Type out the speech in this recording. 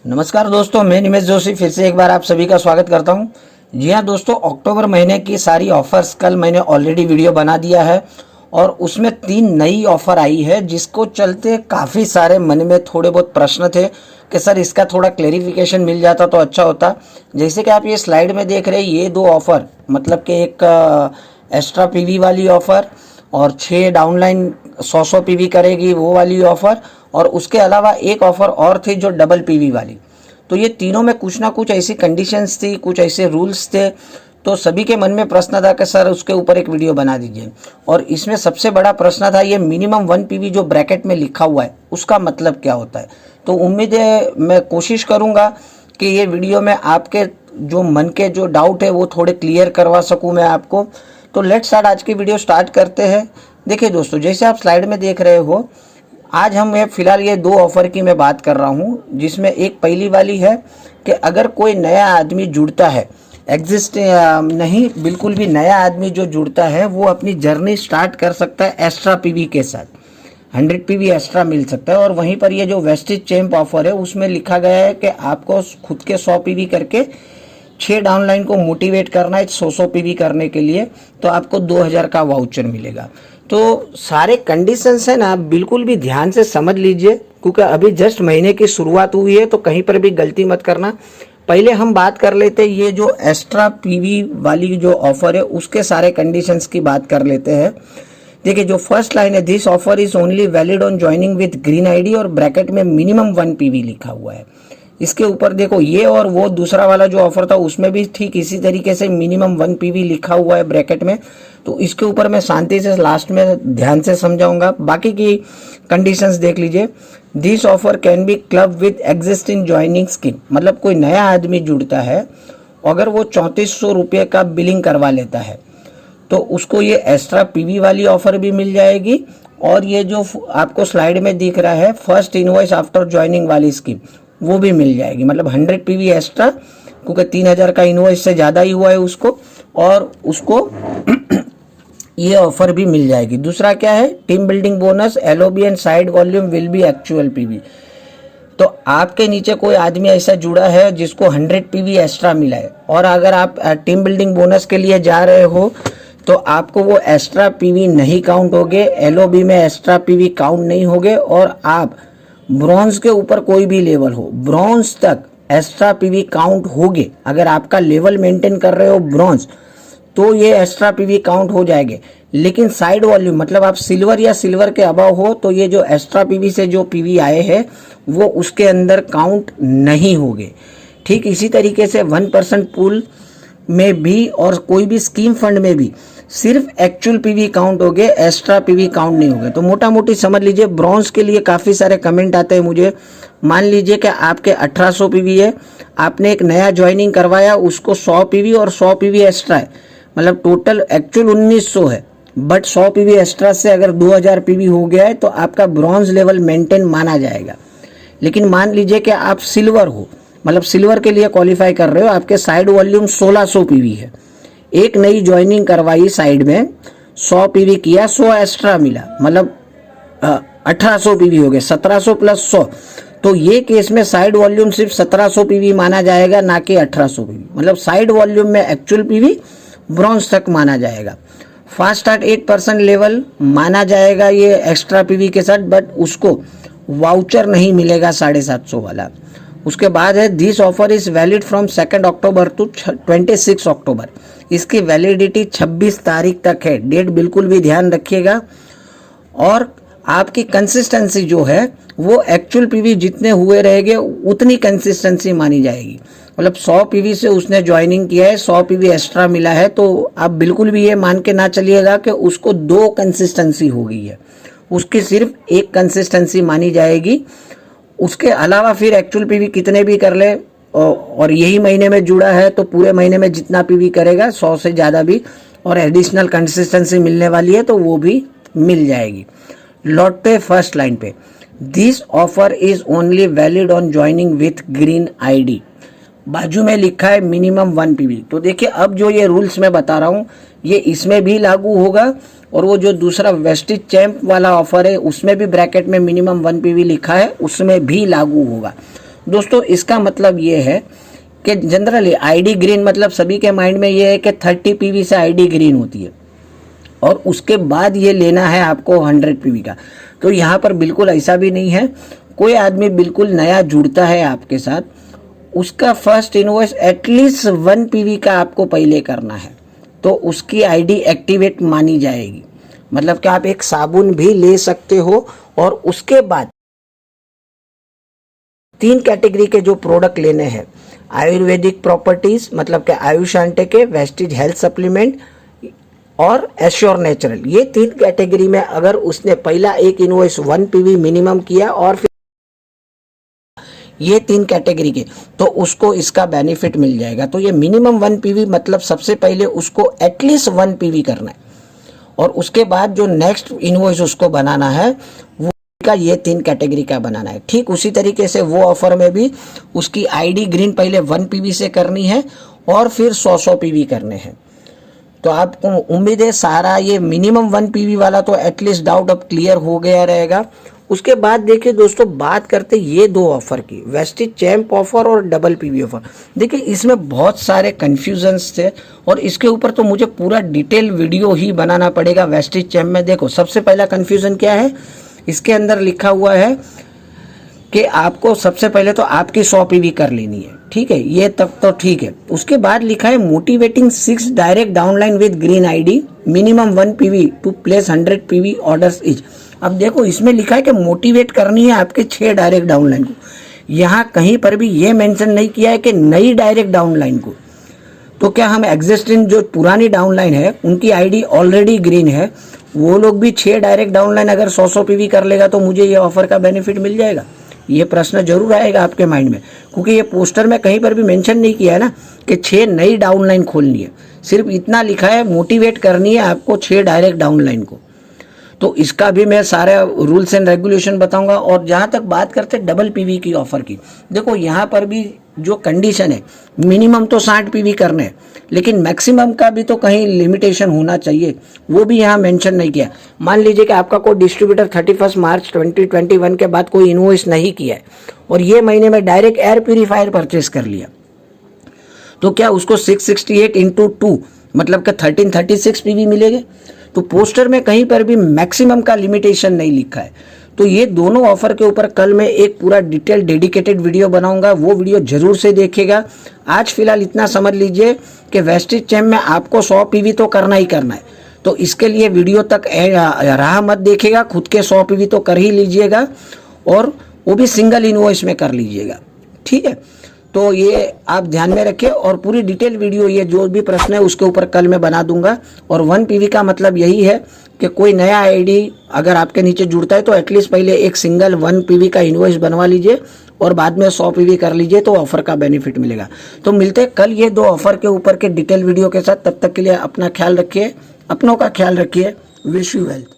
नमस्कार दोस्तों, मैं निमेश जोशी फिर से एक बार आप सभी का स्वागत करता हूं। जी हाँ दोस्तों, अक्टूबर महीने की सारी ऑफर्स कल मैंने ऑलरेडी वीडियो बना दिया है और उसमें 3 नई ऑफर आई है, जिसको चलते काफ़ी सारे मन में थोड़े बहुत प्रश्न थे कि सर इसका थोड़ा क्लेरिफिकेशन मिल जाता तो अच्छा होता। जैसे कि आप ये स्लाइड में देख रहे हैं, ये 2 ऑफर मतलब कि एक एक्स्ट्रा पीवी वाली ऑफर और 6 डाउनलाइन 100 पीवी करेगी वो वाली ऑफर, और उसके अलावा एक ऑफर और थी जो डबल पीवी वाली। तो ये तीनों में कुछ ना कुछ ऐसी कंडीशंस थी, कुछ ऐसे रूल्स थे, तो सभी के मन में प्रश्न था कि सर उसके ऊपर एक वीडियो बना दीजिए। और इसमें सबसे बड़ा प्रश्न था ये मिनिमम 1 पीवी जो ब्रैकेट में लिखा हुआ है उसका मतलब क्या होता है। तो उम्मीद है मैं कोशिश करूँगा कि ये वीडियो में आपके जो मन के जो डाउट है वो थोड़े क्लियर करवा सकूँ मैं आपको। तो लेट्स स्टार्ट, आज की वीडियो स्टार्ट करते हैं। देखिए दोस्तों, जैसे आप स्लाइड में देख रहे हो, आज हम फिलहाल ये 2 ऑफ़र की मैं बात कर रहा हूँ, जिसमें एक पहली वाली है कि अगर कोई नया आदमी जुड़ता है, नहीं बिल्कुल भी नया आदमी जो जुड़ता है वो अपनी जर्नी स्टार्ट कर सकता है एक्स्ट्रा पीवी के साथ। 100 पीवी एक्स्ट्रा मिल सकता है। और वहीं पर ये जो वेस्टेज चैंप ऑफर है उसमें लिखा गया है कि आपको खुद के 100 पीवी करके 6 डाउनलाइन को मोटिवेट करना है 100 पीवी करने के लिए, तो आपको 2000 का वाउचर मिलेगा। तो सारे कंडीशंस है ना, आप बिल्कुल भी ध्यान से समझ लीजिए, क्योंकि अभी जस्ट महीने की शुरुआत हुई है, तो कहीं पर भी गलती मत करना। पहले हम बात कर लेते हैं ये जो एक्स्ट्रा पीवी वाली जो ऑफर है उसके सारे कंडीशंस की बात कर लेते हैं। देखिए, जो फर्स्ट लाइन है, this offer is only valid on joining with green ID, और ब्रैकेट में मिनिमम 1 पीवी लिखा हुआ है। इसके ऊपर देखो, ये और वो दूसरा वाला जो ऑफर था उसमें भी ठीक इसी तरीके से मिनिमम 1 पीवी लिखा हुआ है ब्रैकेट में। तो इसके ऊपर मैं शांति से लास्ट में ध्यान से समझाऊंगा। बाकी की कंडीशंस देख लीजिए। This offer can be club with existing joining scheme, मतलब कोई नया आदमी जुड़ता है, अगर वो 3400 रुपये का बिलिंग करवा लेता है तो उसको ये एक्स्ट्रा पीवी वाली ऑफर भी मिल जाएगी। और ये जो आपको स्लाइड में दिख रहा है फर्स्ट इनवॉइस आफ्टर ज्वाइनिंग वाली स्कीम, वो भी मिल जाएगी। मतलब 100 पीवी एक्स्ट्रा, क्योंकि 3000 का इनवॉइस से ज़्यादा ही हुआ है उसको, और उसको ये ऑफर भी मिल जाएगी। दूसरा क्या है, team building bonus, LOB and side volume will be actual PV. तो आपके नीचे कोई आदमी ऐसा जुड़ा है जिसको 100 पीवी एक्स्ट्रा मिला है, और अगर आप टीम बिल्डिंग बोनस के लिए जा रहे हो तो आपको वो एक्स्ट्रा पीवी नहीं काउंट होगे, एलओबी में एक्स्ट्रा पीवी काउंट नहीं होगे, और आप ब्रॉन्ज के ऊपर कोई भी लेवल हो, ब्रॉन्ज तक एक्स्ट्रा पीवी काउंट होगे। अगर आपका लेवल मेंटेन कर रहे हो ब्रॉन्ज, तो ये एक्स्ट्रा पीवी काउंट हो जाएंगे। लेकिन साइड वॉल्यूम, मतलब आप सिल्वर या सिल्वर के अबव हो, तो ये जो एक्स्ट्रा पीवी से जो पीवी आए हैं वो उसके अंदर काउंट नहीं होंगे। ठीक इसी तरीके से 1% पूल में भी और कोई भी स्कीम फंड में भी सिर्फ एक्चुअल पीवी काउंट होंगे, एक्स्ट्रा पीवी काउंट नहीं होंगे। तो मोटा मोटी समझ लीजिए, ब्रॉन्ज के लिए काफ़ी सारे कमेंट आते हैं मुझे। मान लीजिए कि आपके 1800 पीवी है, आपने एक नया ज्वाइनिंग करवाया, उसको 100 पीवी और 100 पीवी एक्स्ट्रा है, मतलब टोटल एक्चुअल 1900 है, बट 100 पीवी एक्स्ट्रा से अगर 2000 पीवी हो गया है तो आपका ब्रॉन्ज लेवल मेंटेन माना जाएगा। लेकिन मान लीजिए कि आप सिल्वर हो, मतलब सिल्वर के लिए क्वालिफाई कर रहे हो, आपके साइड वॉल्यूम 1600 पीवी है, एक नई ज्वाइनिंग करवाई साइड में, 100 पीवी किया, 100 एक्स्ट्रा मिला, मतलब 1800 पीवी हो गए, 1700 प्लस 100। तो ये केस में साइड वॉल्यूम सिर्फ 1700 पीवी माना जाएगा, ना कि 1800 पीवी। मतलब साइड वॉल्यूम में एक्चुअल पीवी ब्रॉन्ज तक माना जाएगा। फास्ट स्टार्ट 8% लेवल माना जाएगा ये एक्स्ट्रा पीवी के साथ, बट उसको वाउचर नहीं मिलेगा 750 वाला। उसके बाद है, this offer is valid from 2 October to 26 October. इसकी वैलिडिटी 26 तारीख तक है, डेट बिल्कुल भी ध्यान रखिएगा। और आपकी कंसिस्टेंसी जो है वो एक्चुअल पीवी जितने हुए रहेंगे उतनी कंसिस्टेंसी मानी जाएगी। मतलब 100 पीवी से उसने ज्वाइनिंग किया है, 100 पीवी एक्स्ट्रा मिला है, तो आप बिल्कुल भी ये मान के ना चलिएगा कि उसको 2 कंसिस्टेंसी हो गई है, उसकी सिर्फ एक कंसिस्टेंसी मानी जाएगी। उसके अलावा फिर एक्चुअल पीवी कितने भी कर ले, और यही महीने में जुड़ा है तो पूरे महीने में जितना पीवी करेगा 100 से ज़्यादा भी, और एडिशनल कंसिस्टेंसी मिलने वाली है तो वो भी मिल जाएगी। लौटते फर्स्ट लाइन पे, this offer is only valid on joining with green ID, बाजू में लिखा है मिनिमम 1 पीवी। तो देखिए, अब जो ये रूल्स मैं बता रहा हूँ ये इसमें भी लागू होगा, और वो जो दूसरा वेस्टेज चैंप वाला ऑफर है उसमें भी ब्रैकेट में मिनिमम 1 पीवी लिखा है, उसमें भी लागू होगा। दोस्तों इसका मतलब ये है कि जनरली आईडी ग्रीन मतलब सभी के माइंड में ये है कि 30 पीवी से आईडी ग्रीन होती है और उसके बाद ये लेना है आपको 100 पीवी का। तो यहाँ पर बिल्कुल ऐसा भी नहीं है। कोई आदमी बिल्कुल नया जुड़ता है आपके साथ, उसका फर्स्ट इनवॉइस एटलीस्ट 1 पीवी का आपको पहले करना है, तो उसकी आईडी एक्टिवेट मानी जाएगी। मतलब कि आप एक साबुन भी ले सकते हो और उसके बाद 3 कैटेगरी के जो प्रोडक्ट लेने हैं, आयुर्वेदिक प्रॉपर्टीज मतलब कि आयुष आंटे के, वेस्टिज हेल्थ सप्लीमेंट और एश्योर नेचुरल, ये 3 कैटेगरी में अगर उसने पहला एक इनवॉइस 1 पीवी मिनिमम किया और फिर ये 3 कैटेगरी के, तो उसको इसका बेनिफिट मिल जाएगा। तो ये मिनिमम 1 पीवी मतलब सबसे पहले उसको एटलीस्ट 1 पीवी करना है और उसके बाद जो नेक्स्ट इनवॉइस उसको बनाना है वो का ये 3 कैटेगरी का बनाना है। ठीक उसी तरीके से वो ऑफर में भी उसकी आईडी ग्रीन पहले 1 पीवी से करनी है और फिर 100 पीवी करने हैं। तो आपको उम्मीद है सारा ये मिनिमम 1 पीवी वाला तो एटलीस्ट डाउट अब क्लियर हो गया रहेगा। उसके बाद देखिए दोस्तों, बात करते ये 2 ऑफर की, वेस्टिज चैम्प ऑफर और डबल पीवी ऑफर। देखिए इसमें बहुत सारे कन्फ्यूजन्स थे और इसके ऊपर तो मुझे पूरा डिटेल वीडियो ही बनाना पड़ेगा। वेस्टिज चैम्प में देखो सबसे पहला कन्फ्यूजन क्या है, इसके अंदर लिखा हुआ है कि आपको सबसे पहले तो आपकी 100 पीवी कर लेनी है, ठीक है, ये तब तो ठीक है। उसके बाद लिखा है motivating 6 direct downline with green ID, minimum 1 PV to place 100 PV orders each. अब देखो इसमें लिखा है कि मोटिवेट करनी है आपके 6 डायरेक्ट डाउनलाइन को, यहाँ कहीं पर भी ये मेंशन नहीं किया है कि नई डायरेक्ट डाउनलाइन को। तो क्या हम एग्जिस्टिंग जो पुरानी डाउनलाइन है उनकी आईडी ऑलरेडी ग्रीन है, वो लोग भी 6 डायरेक्ट डाउनलाइन अगर 100 पीवी कर लेगा तो मुझे ये ऑफर का बेनिफिट मिल जाएगा? ये प्रश्न जरूर आएगा आपके माइंड में, क्योंकि ये पोस्टर में कहीं पर भी मेंशन नहीं किया है ना कि 6 नई डाउनलाइन खोलनी है, सिर्फ इतना लिखा है मोटिवेट करनी है आपको 6 डायरेक्ट डाउनलाइन को। तो इसका भी मैं सारे रूल्स एंड रेगुलेशन बताऊंगा। और जहां तक बात करते हैं डबल पीवी की ऑफर की, देखो यहाँ पर भी जो कंडीशन है मिनिमम तो 60 पीवी करने हैं, लेकिन मैक्सिमम का भी तो कहीं लिमिटेशन होना चाहिए, वो भी यहाँ मेंशन नहीं किया। मान लीजिए कि आपका कोई डिस्ट्रीब्यूटर 31 मार्च 2021 के बाद कोई इनवॉइस नहीं किया है और ये महीने में डायरेक्ट एयर प्यूरीफायर परचेस कर लिया, तो क्या उसको 668 इंटू 2 मतलब कि 1336 पीवी मिलेंगे? तो पोस्टर में कहीं पर भी मैक्सिमम का लिमिटेशन नहीं लिखा है। तो ये दोनों ऑफर के ऊपर कल मैं एक पूरा डिटेल डेडिकेटेड वीडियो बनाऊंगा, वो वीडियो जरूर से देखिएगा। आज फिलहाल इतना समझ लीजिए कि वेस्टिज चैम्प में आपको 100 पीवी तो करना ही करना है, तो इसके लिए वीडियो तक राह मत देखिएगा, खुद के 100 पीवी तो कर ही लीजिएगा और वो भी सिंगल इनवॉइस में कर लीजिएगा, ठीक है। तो ये आप ध्यान में रखिए और पूरी डिटेल वीडियो ये जो भी प्रश्न है उसके ऊपर कल मैं बना दूंगा। और 1 पीवी का मतलब यही है कि कोई नया आईडी अगर आपके नीचे जुड़ता है तो एटलीस्ट पहले एक सिंगल 1 पीवी का इनवॉइस बनवा लीजिए और बाद में 100 पीवी कर लीजिए, तो ऑफर का बेनिफिट मिलेगा। तो मिलते हैं कल ये 2 ऑफर के ऊपर के डिटेल वीडियो के साथ। तब तक के लिए अपना ख्याल रखिए, अपनों का ख्याल रखिए। Wish you wealth.